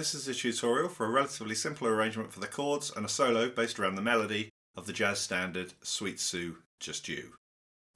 This is a tutorial for a relatively simple arrangement for the chords and a solo based around the melody of the jazz standard Sweet Sue, Just You.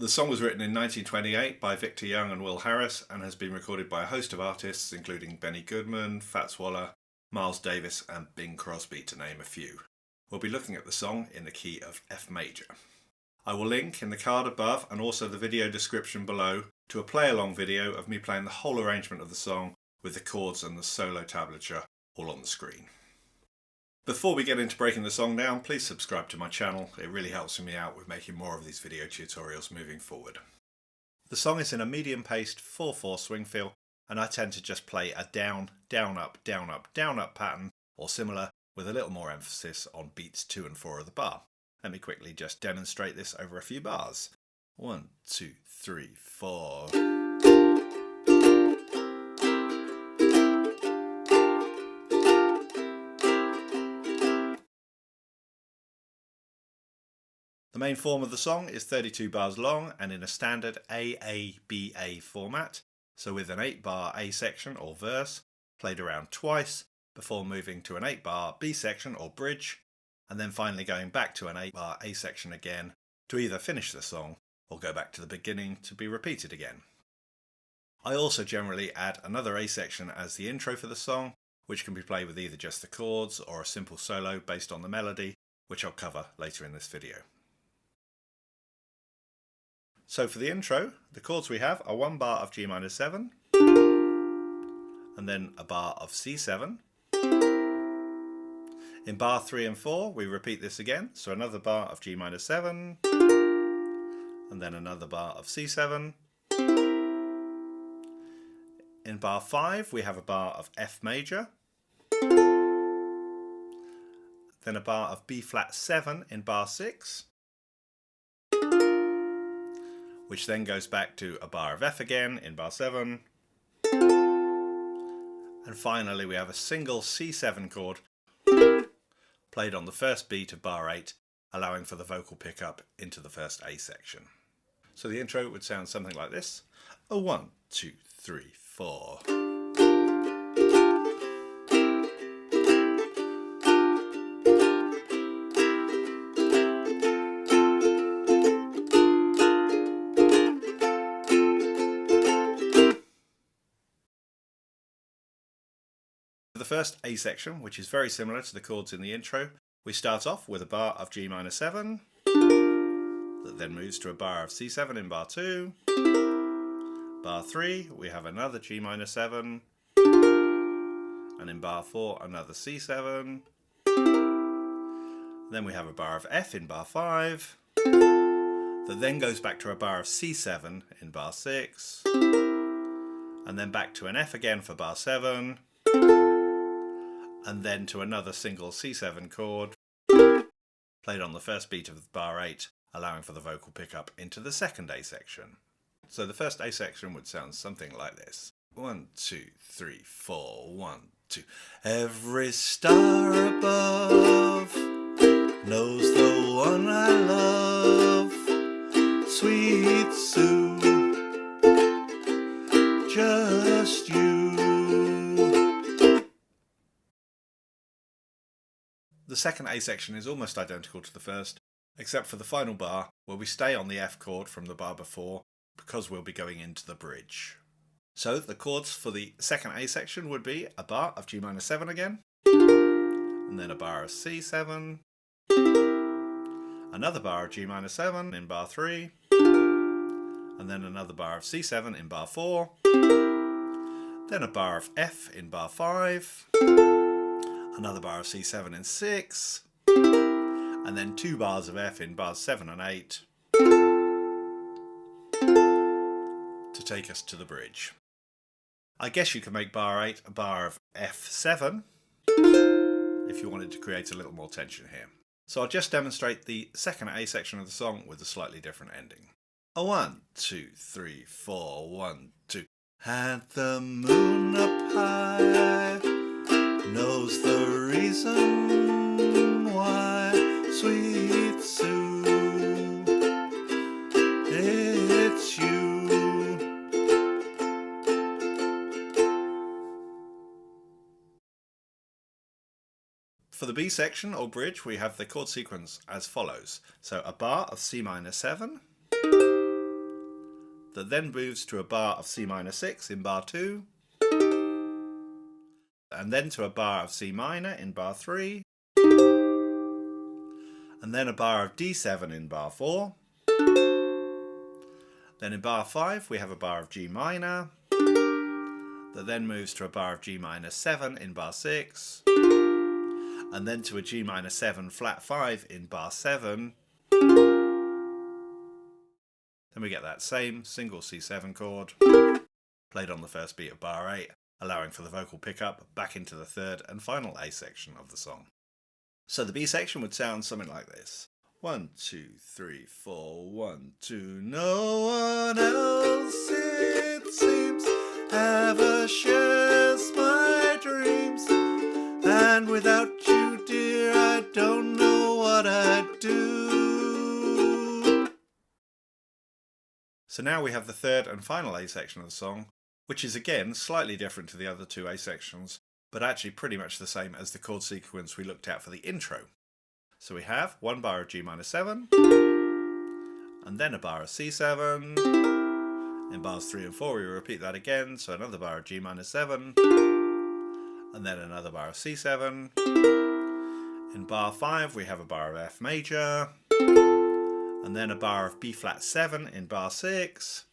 The song was written in 1928 by Victor Young and Will Harris and has been recorded by a host of artists including Benny Goodman, Fats Waller, Miles Davis and Bing Crosby, to name a few. We'll be looking at the song in the key of F major. I will link in the card above and also the video description below to a play-along video of me playing the whole arrangement of the song with the chords and the solo tablature all on the screen. Before we get into breaking the song down, please subscribe to my channel. It really helps me out with making more of these video tutorials moving forward. The song is in a medium-paced 4/4 swing feel, and I tend to just play a down, down, up, down, up, down, up pattern or similar, with a little more emphasis on beats 2 and 4 of the bar. Let me quickly just demonstrate this over a few bars. 1, 2, 3, 4. The main form of the song is 32 bars long and in a standard A-A-B-A format, so with an 8-bar A section or verse played around twice before moving to an 8-bar B section or bridge, and then finally going back to an 8-bar A section again to either finish the song or go back to the beginning to be repeated again. I also generally add another A section as the intro for the song, which can be played with either just the chords or a simple solo based on the melody, which I'll cover later in this video. So for the intro, the chords we have are 1 bar of G minor 7, and then a bar of C7. In bar 3 and 4 we repeat this again, so another bar of G minor 7, and then another bar of C7. In bar 5 we have a bar of F major, then a bar of B flat 7 in bar 6, which then goes back to a bar of F again in bar 7, and finally we have a single C7 chord played on the first beat of bar 8, allowing for the vocal pickup into the first A section. So the intro would sound something like this: a 1, 2, 3, 4. The first A section, which is very similar to the chords in the intro, we start off with a bar of G minor 7, that then moves to a bar of C7 in bar 2. Bar 3 we have another G minor 7, and in bar 4 another C7. Then we have a bar of F in bar 5, that then goes back to a bar of C7 in bar 6, and then back to an F again for bar 7, and then to another single C7 chord played on the first beat of bar 8, allowing for the vocal pickup into the second A section. So the first A section would sound something like this: 1, 2, 3, 4, 1, 2. Every star above knows the one I love, Sweet Sue, just you. The second A section is almost identical to the first, except for the final bar, where we stay on the F chord from the bar before, because we'll be going into the bridge. So the chords for the second A section would be a bar of G minor 7 again, and then a bar of C7, another bar of G minor 7 in bar 3, and then another bar of C7 in bar 4, then a bar of F in bar 5, another bar of C7 in 6, and then 2 bars of F in bars 7 and 8 to take us to the bridge. I guess you could make bar 8 a bar of F7 if you wanted to create a little more tension here. So I'll just demonstrate the second A section of the song with a slightly different ending. A 1, 2, 3, 4, 1, 2. Had the moon up high knows the reason why, Sweet Sue, it's you. For the B section or bridge, we have the chord sequence as follows. So a bar of C minor 7, that then moves to a bar of C minor 6 in bar 2, and then to a bar of C minor in bar 3, and then a bar of D7 in bar 4. Then in bar 5 we have a bar of G minor, that then moves to a bar of G minor 7 in bar 6, and then to a G minor 7 flat 5 in bar 7. Then we get that same single C7 chord played on the first beat of bar 8, allowing for the vocal pickup back into the third and final A section of the song. So the B section would sound something like this. 1, 2, 3, 4, 1, 2. No one else, it seems, ever shares my dreams, and without you, dear, I don't know what I'd do. So now we have the third and final A section of the song, which is again slightly different to the other two A sections, but actually pretty much the same as the chord sequence we looked at for the intro. So we have one bar of G minor 7, and then a bar of C7. In bars 3 and 4 we repeat that again, so another bar of G minor 7, and then another bar of C7. In bar 5 we have a bar of F major, and then a bar of B flat 7 in bar 6,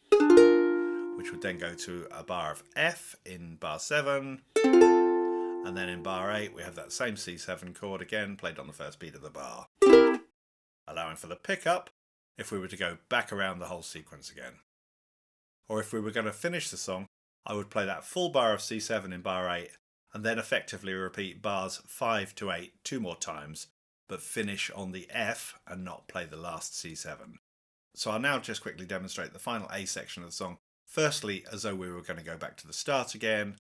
which would then go to a bar of F in bar 7, and then in bar 8 we have that same C7 chord again played on the first beat of the bar, allowing for the pickup if we were to go back around the whole sequence again. Or if we were going to finish the song, I would play that full bar of C7 in bar 8 and then effectively repeat bars 5 to 8 two more times, but finish on the F and not play the last C7. So I'll now just quickly demonstrate the final A section of the song, firstly as though we were going to go back to the start again,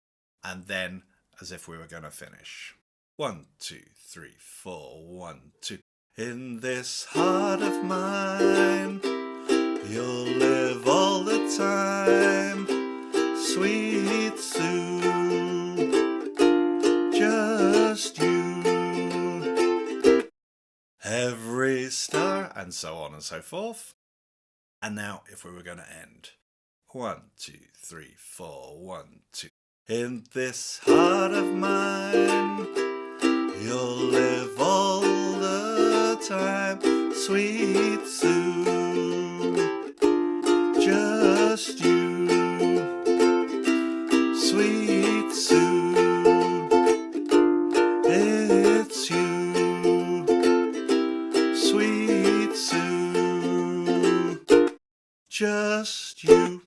and then as if we were going to finish. 1, 2, 3, 4, 1, 2. In this heart of mine, you'll live all the time, sweet Sue, just you. Every star, and so on and so forth. And now if we were going to end. 1, 2, 3, 4, 1, 2. In this heart of mine, you'll live all the time, sweet Sue, just you, sweet Sue, it's you, sweet Sue, just you.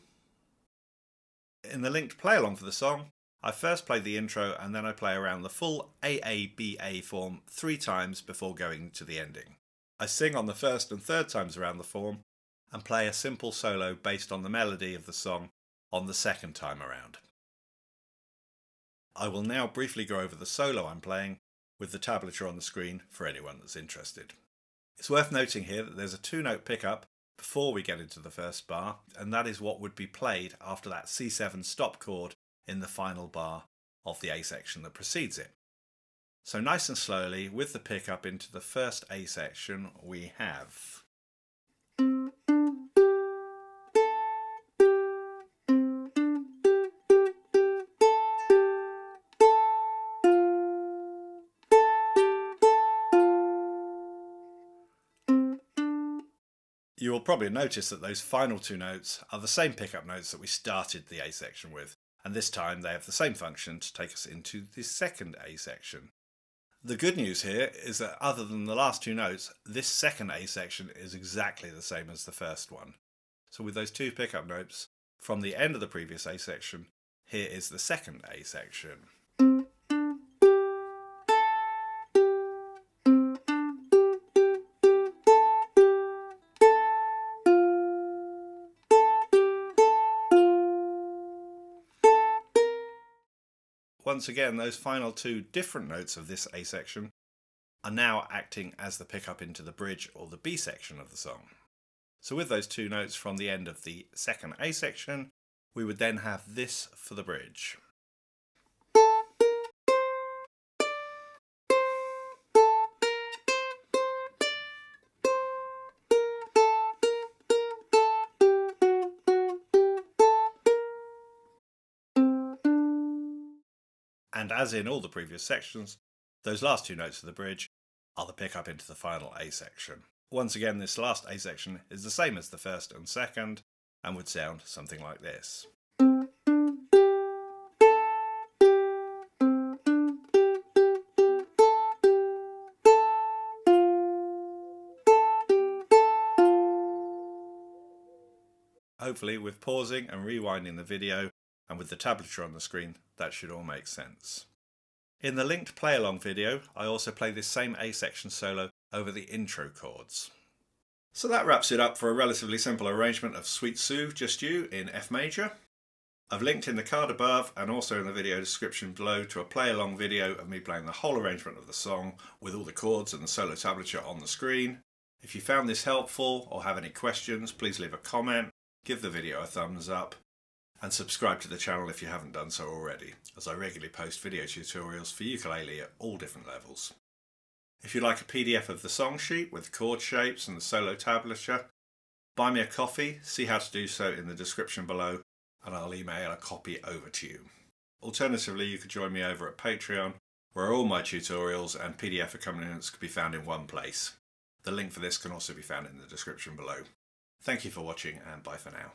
In the linked play along for the song, I first play the intro and then I play around the full AABA form 3 times before going to the ending. I sing on the first and third times around the form and play a simple solo based on the melody of the song on the second time around. I will now briefly go over the solo I'm playing with the tablature on the screen for anyone that's interested. It's worth noting here that there's a 2-note pickup before we get into the first bar, and that is what would be played after that C7 stop chord in the final bar of the A section that precedes it. So nice and slowly, with the pickup into the first A section, we have. You will probably notice that those final 2 notes are the same pickup notes that we started the A section with, and this time they have the same function to take us into the second A section. The good news here is that other than the last 2 notes, this second A section is exactly the same as the first one. So with those 2 pickup notes from the end of the previous A section, here is the second A section. Once again, those final 2 different notes of this A section are now acting as the pickup into the bridge or the B section of the song. So with those 2 notes from the end of the second A section, we would then have this for the bridge. And as in all the previous sections, those last two notes of the bridge are the pickup into the final A section. Once again, this last A section is the same as the first and second, and would sound something like this. Hopefully, with pausing and rewinding the video, and with the tablature on the screen, that should all make sense. In the linked play-along video, I also play this same A section solo over the intro chords. So that wraps it up for a relatively simple arrangement of Sweet Sue, Just You in F major. I've linked in the card above and also in the video description below to a play-along video of me playing the whole arrangement of the song with all the chords and the solo tablature on the screen. If you found this helpful or have any questions, please leave a comment, give the video a thumbs up, and subscribe to the channel if you haven't done so already, as I regularly post video tutorials for ukulele at all different levels. If you'd like a PDF of the song sheet with chord shapes and the solo tablature, buy me a coffee, see how to do so in the description below, and I'll email a copy over to you. Alternatively, you could join me over at Patreon, where all my tutorials and PDF accompaniments can be found in one place. The link for this can also be found in the description below. Thank you for watching, and bye for now.